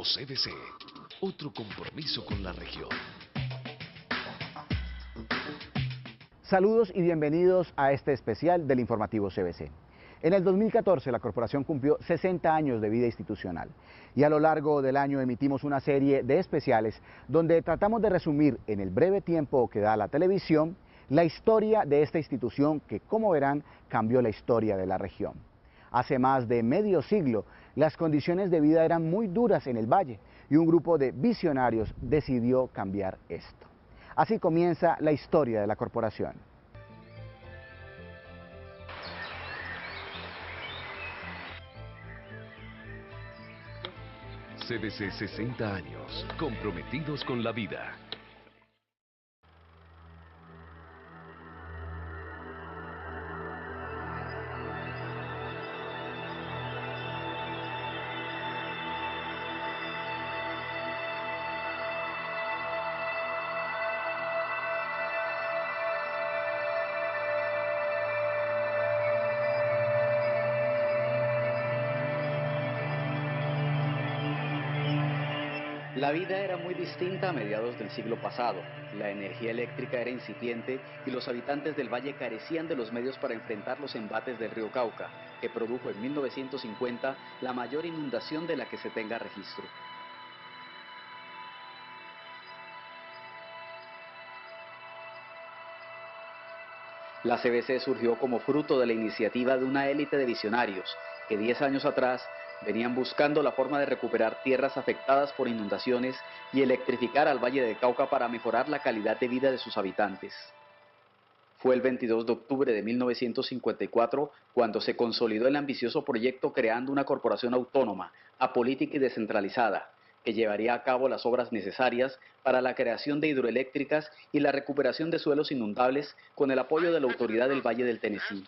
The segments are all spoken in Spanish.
CBC, otro compromiso con la región. Saludos y bienvenidos a este especial del informativo CBC. En el 2014 la corporación cumplió 60 años de vida institucional y a lo largo del año emitimos una serie de especiales donde tratamos de resumir en el breve tiempo que da la televisión la historia de esta institución que, como verán, cambió la historia de la región. Hace más de medio siglo las condiciones de vida eran muy duras en el valle y un grupo de visionarios decidió cambiar esto. Así comienza la historia de la corporación. CBC 60 años, comprometidos con la vida. La vida era muy distinta a mediados del siglo pasado. La energía eléctrica era incipiente y los habitantes del valle carecían de los medios para enfrentar los embates del río Cauca, que produjo en 1950 la mayor inundación de la que se tenga registro. La CBC surgió como fruto de la iniciativa de una élite de visionarios que 10 años atrás venían buscando la forma de recuperar tierras afectadas por inundaciones y electrificar al Valle del Cauca para mejorar la calidad de vida de sus habitantes. Fue el 22 de octubre de 1954 cuando se consolidó el ambicioso proyecto creando una corporación autónoma, apolítica y descentralizada, que llevaría a cabo las obras necesarias para la creación de hidroeléctricas y la recuperación de suelos inundables con el apoyo de la Autoridad del Valle del Tennessee.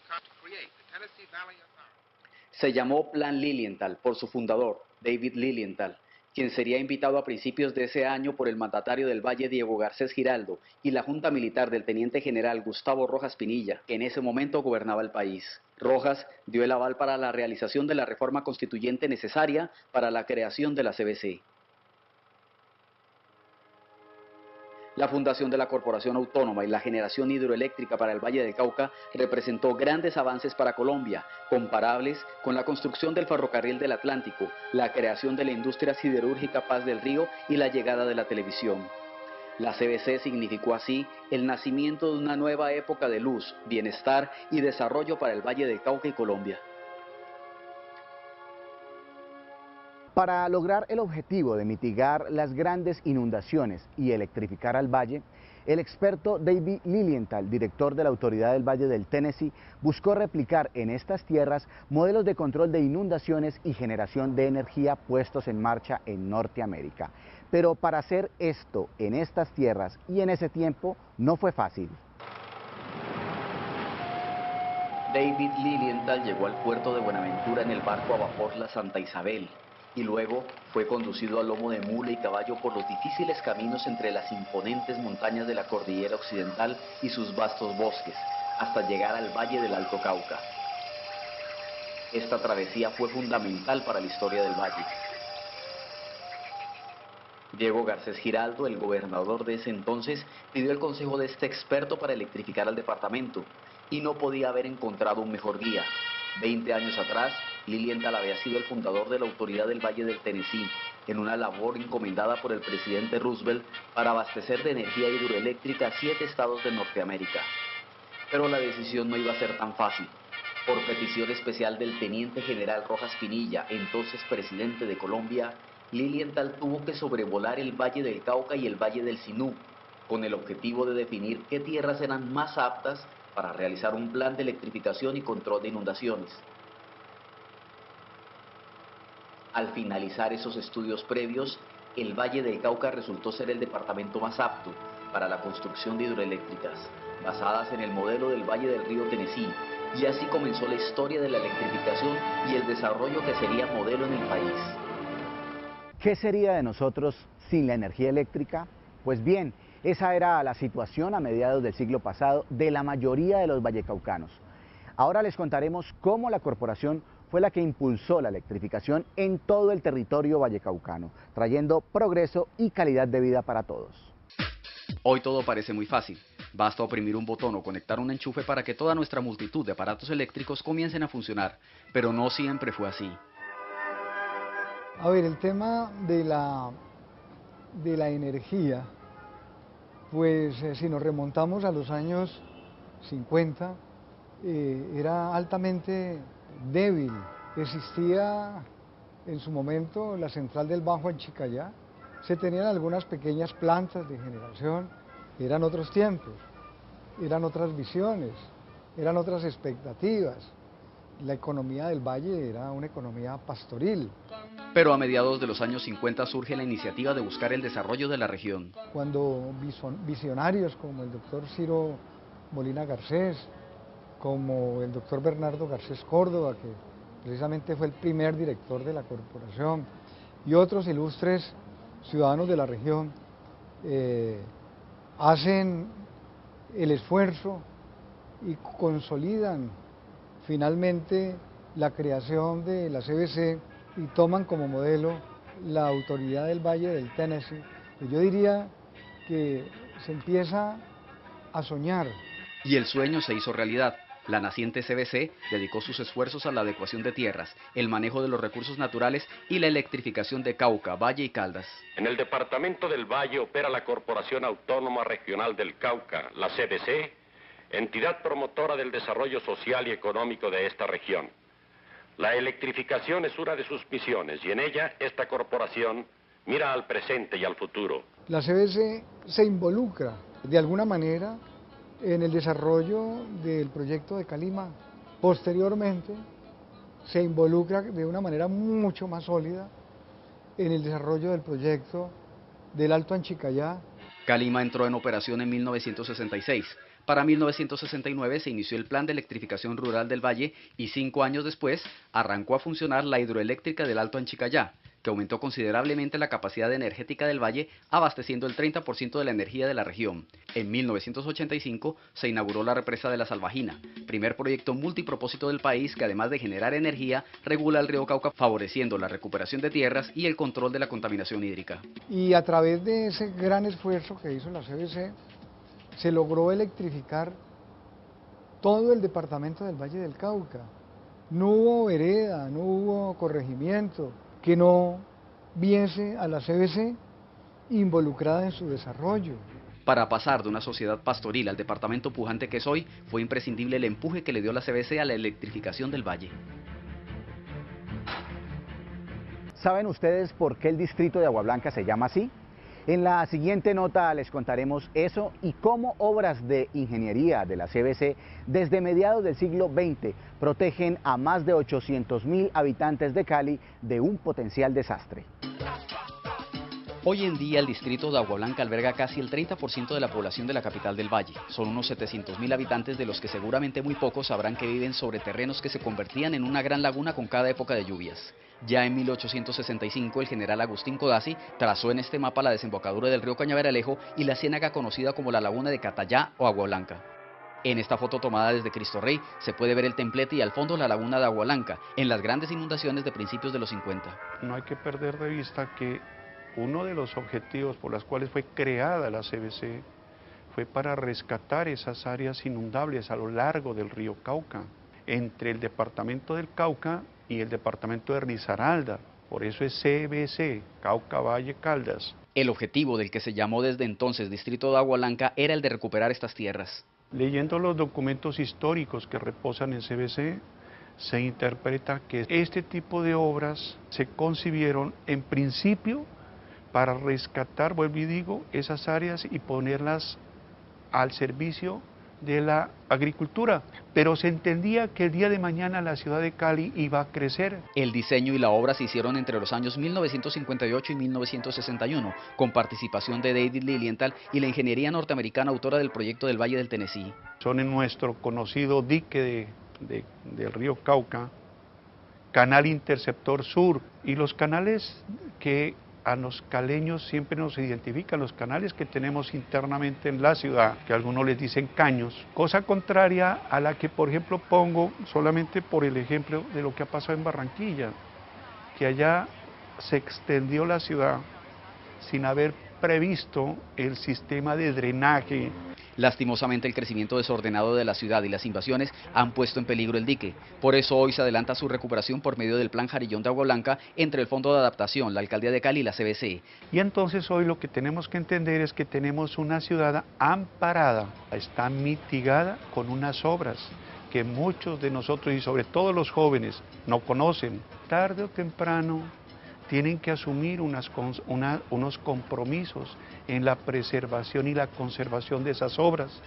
Se llamó Plan Lilienthal por su fundador, David Lilienthal, quien sería invitado a principios de ese año por el mandatario del Valle, Diego Garcés Giraldo, y la Junta Militar del teniente general Gustavo Rojas Pinilla, que en ese momento gobernaba el país. Rojas dio el aval para la realización de la reforma constituyente necesaria para la creación de la CBC. La fundación de la Corporación Autónoma y la generación hidroeléctrica para el Valle del Cauca representó grandes avances para Colombia, comparables con la construcción del ferrocarril del Atlántico, la creación de la industria siderúrgica Paz del Río y la llegada de la televisión. La CBC significó así el nacimiento de una nueva época de luz, bienestar y desarrollo para el Valle del Cauca y Colombia. Para lograr el objetivo de mitigar las grandes inundaciones y electrificar al valle, el experto David Lilienthal, director de la Autoridad del Valle del Tennessee, buscó replicar en estas tierras modelos de control de inundaciones y generación de energía puestos en marcha en Norteamérica. Pero para hacer esto en estas tierras y en ese tiempo no fue fácil. David Lilienthal llegó al puerto de Buenaventura en el barco a vapor La Santa Isabel, y luego fue conducido a lomo de mula y caballo por los difíciles caminos entre las imponentes montañas de la cordillera occidental y sus vastos bosques, hasta llegar al Valle del Alto Cauca. Esta travesía fue fundamental para la historia del valle. Diego Garcés Giraldo, el gobernador de ese entonces, pidió el consejo de este experto para electrificar al departamento, y no podía haber encontrado un mejor guía. 20 años atrás, Lilienthal había sido el fundador de la Autoridad del Valle del Tennessee, en una labor encomendada por el presidente Roosevelt para abastecer de energía hidroeléctrica a 7 estados de Norteamérica. Pero la decisión no iba a ser tan fácil. Por petición especial del teniente general Rojas Pinilla, entonces presidente de Colombia, Lilienthal tuvo que sobrevolar el Valle del Cauca y el Valle del Sinú, con el objetivo de definir qué tierras eran más aptas para realizar un plan de electrificación y control de inundaciones. Al finalizar esos estudios previos, el Valle del Cauca resultó ser el departamento más apto para la construcción de hidroeléctricas, basadas en el modelo del Valle del río Tennessee, y así comenzó la historia de la electrificación y el desarrollo que sería modelo en el país. ¿Qué sería de nosotros sin la energía eléctrica? Pues bien, esa era la situación a mediados del siglo pasado de la mayoría de los vallecaucanos. Ahora les contaremos cómo la corporación fue la que impulsó la electrificación en todo el territorio vallecaucano, trayendo progreso y calidad de vida para todos. Hoy todo parece muy fácil. Basta oprimir un botón o conectar un enchufe para que toda nuestra multitud de aparatos eléctricos comiencen a funcionar, pero no siempre fue así. A ver, el tema de la energía, pues si nos remontamos a los años 50, era altamente débil. Existía en su momento la central del Bajo en Chicayá, se tenían algunas pequeñas plantas de generación, eran otros tiempos, eran otras visiones, eran otras expectativas. La economía del valle era una economía pastoril. Pero a mediados de los años 50 surge la iniciativa de buscar el desarrollo de la región. Cuando visionarios como el doctor Ciro Molina Garcés, como el doctor Bernardo Garcés Córdoba, que precisamente fue el primer director de la corporación, y otros ilustres ciudadanos de la región, hacen el esfuerzo y consolidan finalmente la creación de la CBC y toman como modelo la autoridad del Valle del Tennessee. Yo diría que se empieza a soñar. Y el sueño se hizo realidad. La naciente CBC dedicó sus esfuerzos a la adecuación de tierras, el manejo de los recursos naturales y la electrificación de Cauca, Valle y Caldas. En el departamento del Valle opera la Corporación Autónoma Regional del Cauca, la CBC, entidad promotora del desarrollo social y económico de esta región. La electrificación es una de sus misiones y en ella esta corporación mira al presente y al futuro. La CBC se involucra de alguna manera en el desarrollo del proyecto de Calima. Posteriormente se involucra de una manera mucho más sólida en el desarrollo del proyecto del Alto Anchicayá. Calima entró en operación en 1966. Para 1969 se inició el Plan de Electrificación Rural del Valle y 5 años después arrancó a funcionar la hidroeléctrica del Alto Anchicayá, que aumentó considerablemente la capacidad energética del valle, abasteciendo el 30% de la energía de la región. En 1985 se inauguró la represa de la Salvajina, primer proyecto multipropósito del país que además de generar energía, regula el río Cauca, favoreciendo la recuperación de tierras y el control de la contaminación hídrica. Y a través de ese gran esfuerzo que hizo la CBC, se logró electrificar todo el departamento del Valle del Cauca. No hubo vereda, no hubo corregimiento que no viese a la CBC involucrada en su desarrollo. Para pasar de una sociedad pastoril al departamento pujante que es hoy, fue imprescindible el empuje que le dio la CBC a la electrificación del valle. ¿Saben ustedes por qué el distrito de Agua Blanca se llama así? En la siguiente nota les contaremos eso y cómo obras de ingeniería de la CBC desde mediados del siglo XX protegen a más de 800.000 habitantes de Cali de un potencial desastre. Hoy en día el distrito de Agua Blanca alberga casi el 30% de la población de la capital del valle. Son unos 700.000 habitantes de los que seguramente muy pocos sabrán que viven sobre terrenos que se convertían en una gran laguna con cada época de lluvias. Ya en 1865 el general Agustín Codazzi trazó en este mapa la desembocadura del río Cañaveralejo y la ciénaga conocida como la laguna de Catayá o Agua Blanca. En esta foto tomada desde Cristo Rey se puede ver el templete y al fondo la laguna de Agua Blanca, en las grandes inundaciones de principios de los 50. No hay que perder de vista que uno de los objetivos por los cuales fue creada la CBC fue para rescatar esas áreas inundables a lo largo del río Cauca, entre el departamento del Cauca y el departamento de Risaralda. Por eso es CBC, Cauca Valle Caldas. El objetivo del que se llamó desde entonces Distrito de Agua Blanca era el de recuperar estas tierras. Leyendo los documentos históricos que reposan en CBC, se interpreta que este tipo de obras se concibieron en principio para rescatar, vuelvo y digo, esas áreas y ponerlas al servicio de la agricultura, pero se entendía que el día de mañana la ciudad de Cali iba a crecer. El diseño y la obra se hicieron entre los años 1958 y 1961, con participación de David Lilienthal y la ingeniería norteamericana autora del proyecto del Valle del Tennessee. Son en nuestro conocido dique del río Cauca, Canal Interceptor Sur, y los canales que a los caleños siempre nos identifican los canales que tenemos internamente en la ciudad, que algunos les dicen caños, cosa contraria a la que, por ejemplo, pongo solamente por el ejemplo de lo que ha pasado en Barranquilla, que allá se extendió la ciudad sin haber previsto el sistema de drenaje. Lastimosamente, el crecimiento desordenado de la ciudad y las invasiones han puesto en peligro el dique. Por eso hoy se adelanta su recuperación por medio del Plan Jarillón de Agua Blanca entre el Fondo de Adaptación, la Alcaldía de Cali y la CBC. Y entonces hoy lo que tenemos que entender es que tenemos una ciudad amparada, está mitigada con unas obras que muchos de nosotros y sobre todo los jóvenes no conocen. Tarde o temprano tienen que asumir unos compromisos en la preservación y la conservación de esas obras.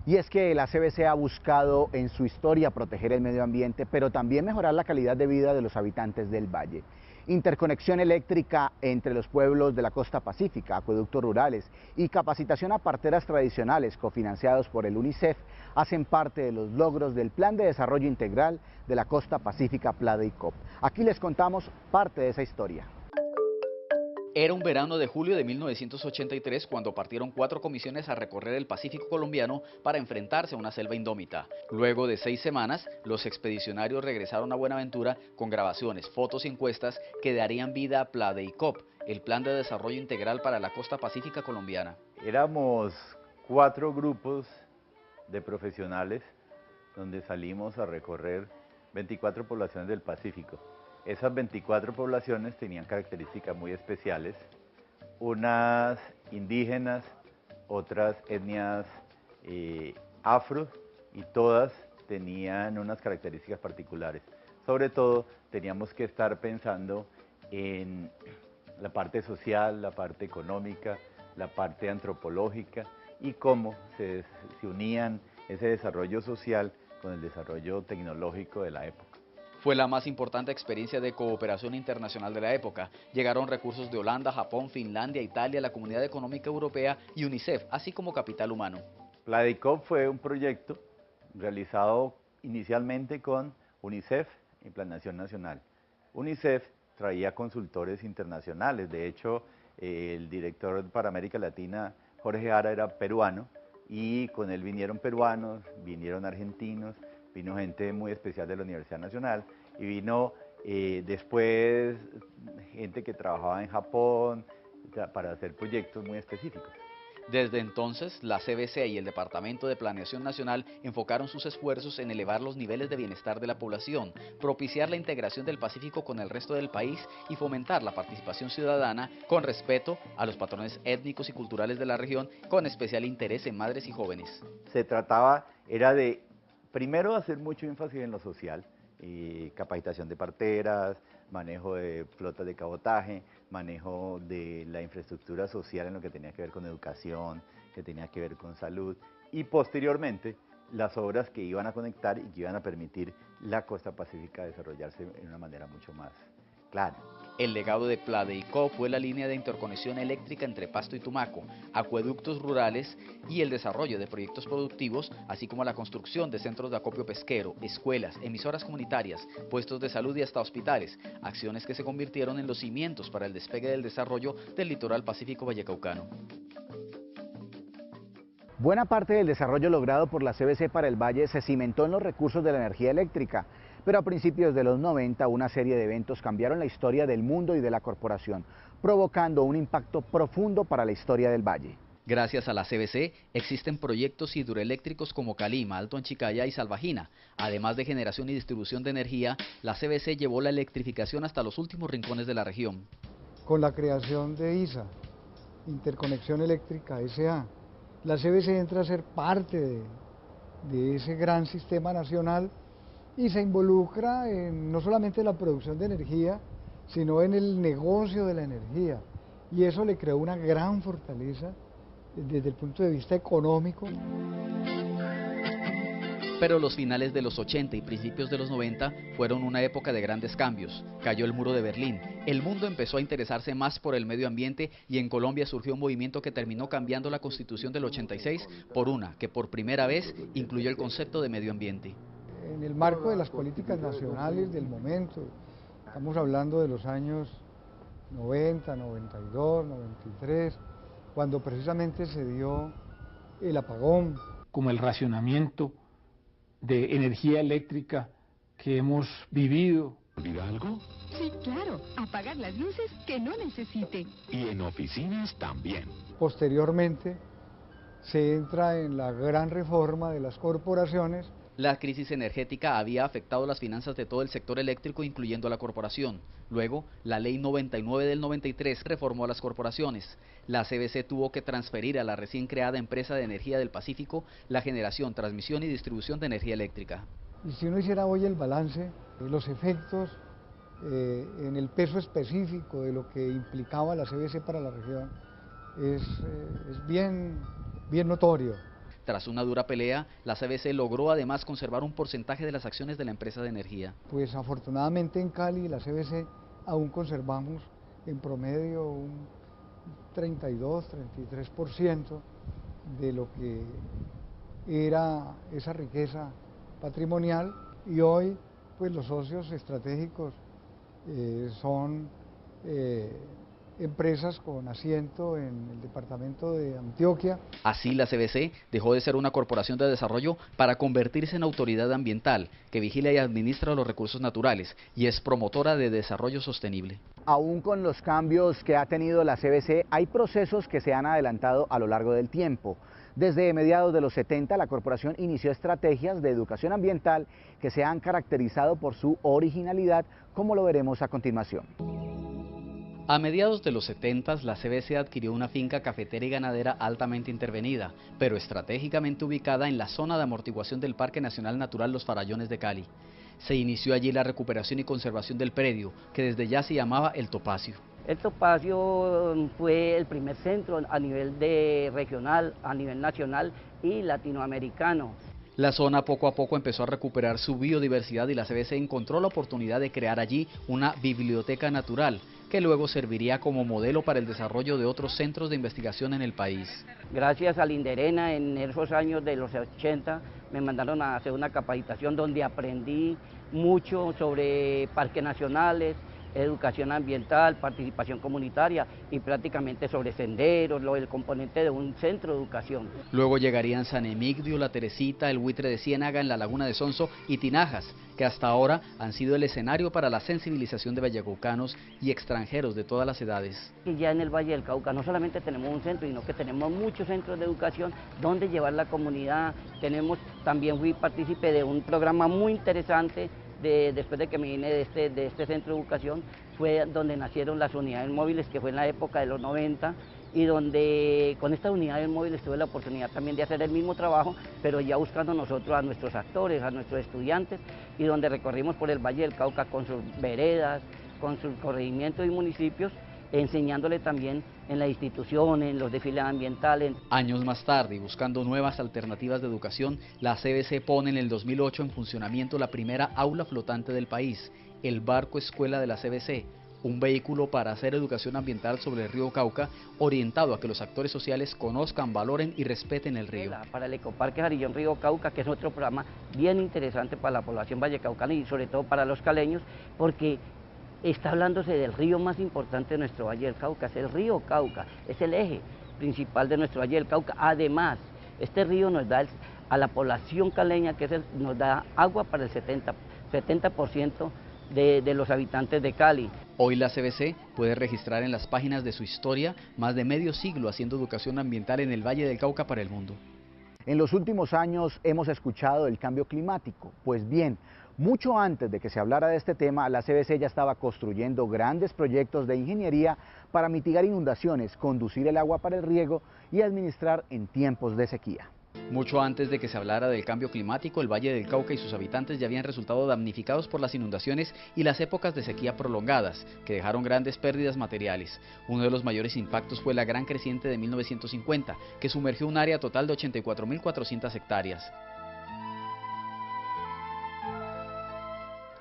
Y es que la CBC ha buscado en su historia proteger el medio ambiente, pero también mejorar la calidad de vida de los habitantes del valle. Interconexión eléctrica entre los pueblos de la costa pacífica, acueductos rurales y capacitación a parteras tradicionales cofinanciados por el UNICEF hacen parte de los logros del Plan de Desarrollo Integral de la Costa Pacífica Pladicop. Aquí les contamos parte de esa historia. Era un verano de julio de 1983 cuando partieron 4 comisiones a recorrer el Pacífico colombiano para enfrentarse a una selva indómita. Luego de 6 semanas, los expedicionarios regresaron a Buenaventura con grabaciones, fotos y encuestas que darían vida a Pladicop, el Plan de Desarrollo Integral para la Costa Pacífica colombiana. Éramos 4 grupos de profesionales donde salimos a recorrer 24 poblaciones del Pacífico. Esas 24 poblaciones tenían características muy especiales, unas indígenas, otras etnias afro, y todas tenían unas características particulares. Sobre todo teníamos que estar pensando en la parte social, la parte económica, la parte antropológica y cómo se unían ese desarrollo social con el desarrollo tecnológico de la época. Fue la más importante experiencia de cooperación internacional de la época. Llegaron recursos de Holanda, Japón, Finlandia, Italia, la Comunidad Económica Europea y UNICEF, así como capital humano. Pladicop fue un proyecto realizado inicialmente con UNICEF y Planeación Nacional. UNICEF traía consultores internacionales, de hecho el director para América Latina, Jorge Ara, era peruano, y con él vinieron peruanos, vinieron argentinos, vino gente muy especial de la Universidad Nacional y vino después gente que trabajaba en Japón para hacer proyectos muy específicos. Desde entonces, la CBC y el Departamento de Planeación Nacional enfocaron sus esfuerzos en elevar los niveles de bienestar de la población, propiciar la integración del Pacífico con el resto del país y fomentar la participación ciudadana con respeto a los patrones étnicos y culturales de la región, con especial interés en madres y jóvenes. Se trataba, era de, primero, hacer mucho énfasis en lo social, capacitación de parteras, manejo de flotas de cabotaje, manejo de la infraestructura social en lo que tenía que ver con educación, que tenía que ver con salud, y posteriormente las obras que iban a conectar y que iban a permitir la costa pacífica desarrollarse de una manera mucho más clara. El legado de Pladicop fue la línea de interconexión eléctrica entre Pasto y Tumaco, acueductos rurales y el desarrollo de proyectos productivos, así como la construcción de centros de acopio pesquero, escuelas, emisoras comunitarias, puestos de salud y hasta hospitales, acciones que se convirtieron en los cimientos para el despegue del desarrollo del litoral pacífico vallecaucano. Buena parte del desarrollo logrado por la CBC para el Valle se cimentó en los recursos de la energía eléctrica, pero a principios de los 90 una serie de eventos cambiaron la historia del mundo y de la corporación, provocando un impacto profundo para la historia del Valle. Gracias a la CBC existen proyectos hidroeléctricos como Calima, Alto Anchicaya y Salvajina. Además de generación y distribución de energía, la CBC llevó la electrificación hasta los últimos rincones de la región. Con la creación de ISA, Interconexión Eléctrica S.A., la CBC entra a ser parte de ese gran sistema nacional y se involucra en, no solamente en la producción de energía, sino en el negocio de la energía. Y eso le creó una gran fortaleza desde el punto de vista económico. Pero los finales de los 80 y principios de los 90 fueron una época de grandes cambios. Cayó el muro de Berlín, el mundo empezó a interesarse más por el medio ambiente y en Colombia surgió un movimiento que terminó cambiando la Constitución del 86 por una que por primera vez incluyó el concepto de medio ambiente. En el marco de las políticas nacionales del momento Estamos hablando de los años 90, 92, 93, cuando precisamente se dio el apagón. Como el racionamiento de energía eléctrica que hemos vivido. ¿Olvida algo? Sí, claro, apagar las luces que no necesite. Y en oficinas también. Posteriormente se entra en la gran reforma de las corporaciones. La crisis energética había afectado las finanzas de todo el sector eléctrico, incluyendo a la corporación. Luego, la Ley 99 del 93 reformó a las corporaciones. La CBC tuvo que transferir a la recién creada Empresa de Energía del Pacífico la generación, transmisión y distribución de energía eléctrica. Y si uno hiciera hoy el balance, los efectos en el peso específico de lo que implicaba la CBC para la región es bien notorio. Tras una dura pelea, la CBC logró además conservar un porcentaje de las acciones de la empresa de energía. Pues afortunadamente en Cali, la CBC, aún conservamos en promedio un 32-33% de lo que era esa riqueza patrimonial, y hoy pues los socios estratégicos son empresas con asiento en el departamento de Antioquia. Así, la CBC dejó de ser una corporación de desarrollo para convertirse en autoridad ambiental que vigila y administra los recursos naturales y es promotora de desarrollo sostenible. Aún con los cambios que ha tenido la CBC, hay procesos que se han adelantado a lo largo del tiempo. Desde mediados de los 70, la corporación inició estrategias de educación ambiental que se han caracterizado por su originalidad, como lo veremos a continuación. A mediados de los 70, la CBC adquirió una finca cafetera y ganadera altamente intervenida, pero estratégicamente ubicada en la zona de amortiguación del Parque Nacional Natural Los Farallones de Cali. Se inició allí la recuperación y conservación del predio, que desde ya se llamaba El Topacio. El Topacio fue el primer centro a nivel regional, a nivel nacional y latinoamericano. La zona poco a poco empezó a recuperar su biodiversidad y la CBC encontró la oportunidad de crear allí una biblioteca natural, que luego serviría como modelo para el desarrollo de otros centros de investigación en el país. Gracias al Inderena, en esos años de los 80, me mandaron a hacer una capacitación donde aprendí mucho sobre parques nacionales, educación ambiental, participación comunitaria y prácticamente sobre senderos, el componente de un centro de educación. Luego llegarían San Emigdio, La Teresita, el Buitre de Ciénaga en la Laguna de Sonso y Tinajas, que hasta ahora han sido el escenario para la sensibilización de vallecaucanos y extranjeros de todas las edades. Y ya en el Valle del Cauca no solamente tenemos un centro, sino que tenemos muchos centros de educación donde llevar la comunidad. También fui partícipe de un programa muy interesante. Después de que me vine de este centro de educación, fue donde nacieron las unidades móviles, que fue en la época de los 90, y donde con estas unidades móviles tuve la oportunidad también de hacer el mismo trabajo, pero ya buscando nosotros a nuestros actores, a nuestros estudiantes, y donde recorrimos por el Valle del Cauca con sus veredas, con sus corregimientos y municipios, enseñándole también en las instituciones, en los desfiles ambientales. Años más tarde, y buscando nuevas alternativas de educación, la CBC pone en el 2008 en funcionamiento la primera aula flotante del país, el Barco Escuela de la CBC, un vehículo para hacer educación ambiental sobre el río Cauca, orientado a que los actores sociales conozcan, valoren y respeten el río. Para el Ecoparque Jarillón Río Cauca, que es otro programa bien interesante para la población vallecaucana y sobre todo para los caleños, porque está hablándose del río más importante de nuestro Valle del Cauca, es el río Cauca, es el eje principal de nuestro Valle del Cauca. Además, este río nos da a la población caleña, nos da agua para el 70% de los habitantes de Cali. Hoy la CBC puede registrar en las páginas de su historia más de medio siglo haciendo educación ambiental en el Valle del Cauca para el mundo. En los últimos años hemos escuchado del cambio climático. Pues bien, mucho antes de que se hablara de este tema, la CBC ya estaba construyendo grandes proyectos de ingeniería para mitigar inundaciones, conducir el agua para el riego y administrar en tiempos de sequía. Mucho antes de que se hablara del cambio climático, el Valle del Cauca y sus habitantes ya habían resultado damnificados por las inundaciones y las épocas de sequía prolongadas, que dejaron grandes pérdidas materiales. Uno de los mayores impactos fue la gran creciente de 1950, que sumergió un área total de 84.400 hectáreas.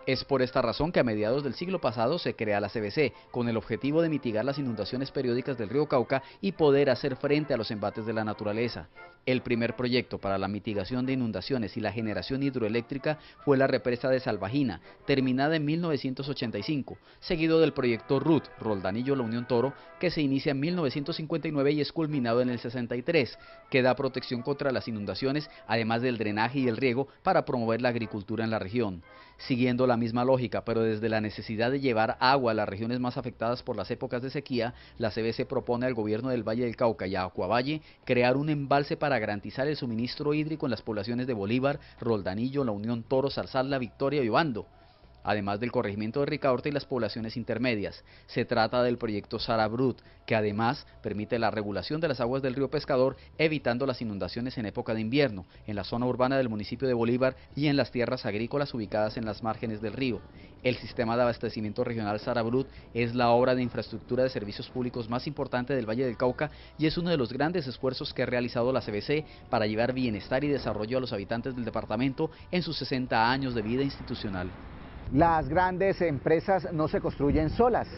Es por esta razón que a mediados del siglo pasado se crea la CBC, con el objetivo de mitigar las inundaciones periódicas del río Cauca y poder hacer frente a los embates de la naturaleza. El primer proyecto para la mitigación de inundaciones y la generación hidroeléctrica fue la represa de Salvajina, terminada en 1985, seguido del proyecto RUT, Roldanillo-La Unión Toro, que se inicia en 1959 y es culminado en el 63, que da protección contra las inundaciones, además del drenaje y el riego para promover la agricultura en la región. Siguiendo la misma lógica, pero desde la necesidad de llevar agua a las regiones más afectadas por las épocas de sequía, la CBC propone al gobierno del Valle del Cauca y a Acuavalle crear un embalse para garantizar el suministro hídrico en las poblaciones de Bolívar, Roldanillo, La Unión Toro, Zarzal, La Victoria y Obando, además del corregimiento de Ricaurte y las poblaciones intermedias. Se trata del proyecto Sarabrut, que además permite la regulación de las aguas del río Pescador, evitando las inundaciones en época de invierno, en la zona urbana del municipio de Bolívar y en las tierras agrícolas ubicadas en las márgenes del río. El sistema de abastecimiento regional Sarabrut es la obra de infraestructura de servicios públicos más importante del Valle del Cauca y es uno de los grandes esfuerzos que ha realizado la CBC para llevar bienestar y desarrollo a los habitantes del departamento en sus 60 años de vida institucional. Las grandes empresas no se construyen solas.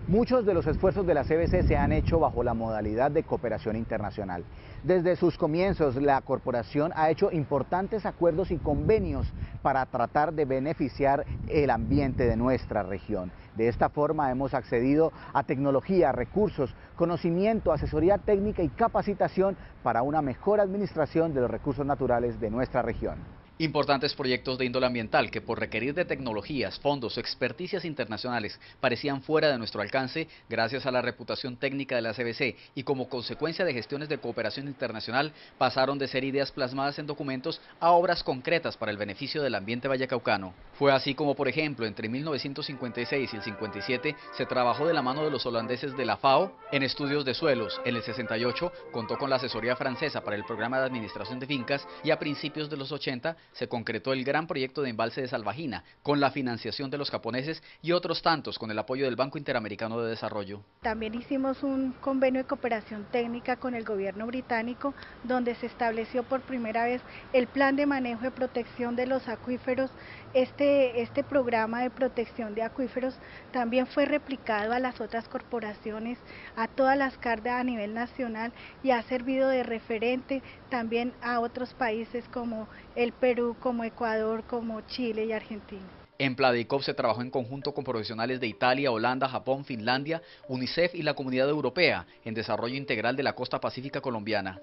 Muchos de los esfuerzos de la CBC se han hecho bajo la modalidad de cooperación internacional. Desde sus comienzos, la corporación ha hecho importantes acuerdos y convenios para tratar de beneficiar el ambiente de nuestra región. De esta forma hemos accedido a tecnología, recursos, conocimiento, asesoría técnica y capacitación para una mejor administración de los recursos naturales de nuestra región. Importantes proyectos de índole ambiental que por requerir de tecnologías, fondos o experticias internacionales parecían fuera de nuestro alcance, gracias a la reputación técnica de la CBC y como consecuencia de gestiones de cooperación internacional, pasaron de ser ideas plasmadas en documentos a obras concretas para el beneficio del ambiente vallecaucano. Fue así como, por ejemplo, entre 1956 y el 57 se trabajó de la mano de los holandeses de la FAO en estudios de suelos. En el 68 contó con la asesoría francesa para el programa de administración de fincas y a principios de los 80 se concretó el gran proyecto de embalse de Salvajina, con la financiación de los japoneses y otros tantos con el apoyo del Banco Interamericano de Desarrollo. También hicimos un convenio de cooperación técnica con el gobierno británico, donde se estableció por primera vez el plan de manejo de protección de los acuíferos. Este programa de protección de acuíferos también fue replicado a las otras corporaciones, a todas las CARD a nivel nacional y ha servido de referente también a otros países como el Perú, como Ecuador, como Chile y Argentina. En Pladicop se trabajó en conjunto con profesionales de Italia, Holanda, Japón, Finlandia, UNICEF y la Comunidad Europea en desarrollo integral de la costa pacífica colombiana.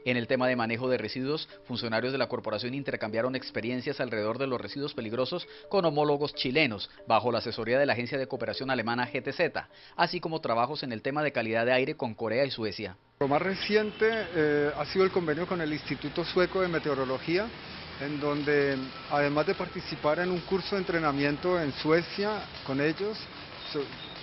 En el tema de manejo de residuos, funcionarios de la corporación intercambiaron experiencias alrededor de los residuos peligrosos con homólogos chilenos, bajo la asesoría de la agencia de cooperación alemana GTZ, así como trabajos en el tema de calidad de aire con Corea y Suecia. Lo más reciente ha sido el convenio con el Instituto Sueco de Meteorología, en donde además de participar en un curso de entrenamiento en Suecia con ellos,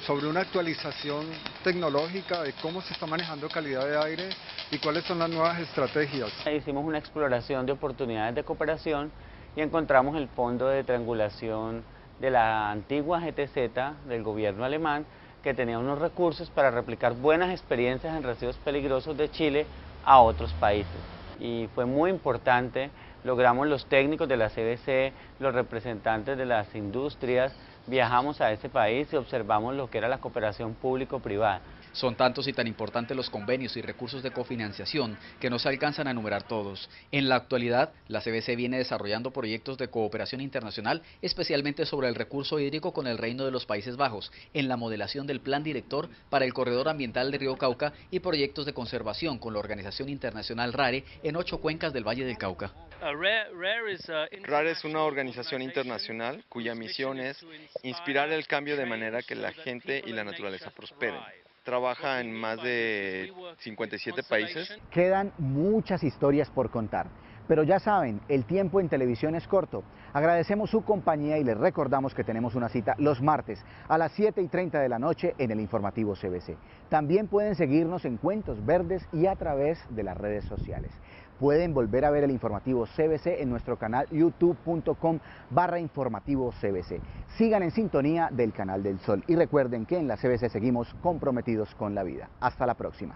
sobre una actualización tecnológica de cómo se está manejando calidad de aire y cuáles son las nuevas estrategias. Hicimos una exploración de oportunidades de cooperación y encontramos el fondo de triangulación de la antigua GTZ del gobierno alemán, que tenía unos recursos para replicar buenas experiencias en residuos peligrosos de Chile a otros países. Y fue muy importante, logramos los técnicos de la CBC, los representantes de las industrias, viajamos a ese país y observamos lo que era la cooperación público-privada. Son tantos y tan importantes los convenios y recursos de cofinanciación que no se alcanzan a enumerar todos. En la actualidad, la CBC viene desarrollando proyectos de cooperación internacional, especialmente sobre el recurso hídrico con el Reino de los Países Bajos, en la modelación del Plan Director para el Corredor Ambiental del Río Cauca y proyectos de conservación con la organización internacional RARE en 8 cuencas del Valle del Cauca. RARE es una organización internacional cuya misión es inspirar el cambio de manera que la gente y la naturaleza prosperen. Trabaja en más de 57 países. Quedan muchas historias por contar, pero ya saben, el tiempo en televisión es corto. Agradecemos su compañía y les recordamos que tenemos una cita los martes a las 7:30 de la noche en el informativo CBC. También pueden seguirnos en Cuentos Verdes y a través de las redes sociales. Pueden volver a ver el informativo CBC en nuestro canal youtube.com/informativo CBC. Sigan en sintonía del canal del Sol y recuerden que en la CBC seguimos comprometidos con la vida. Hasta la próxima.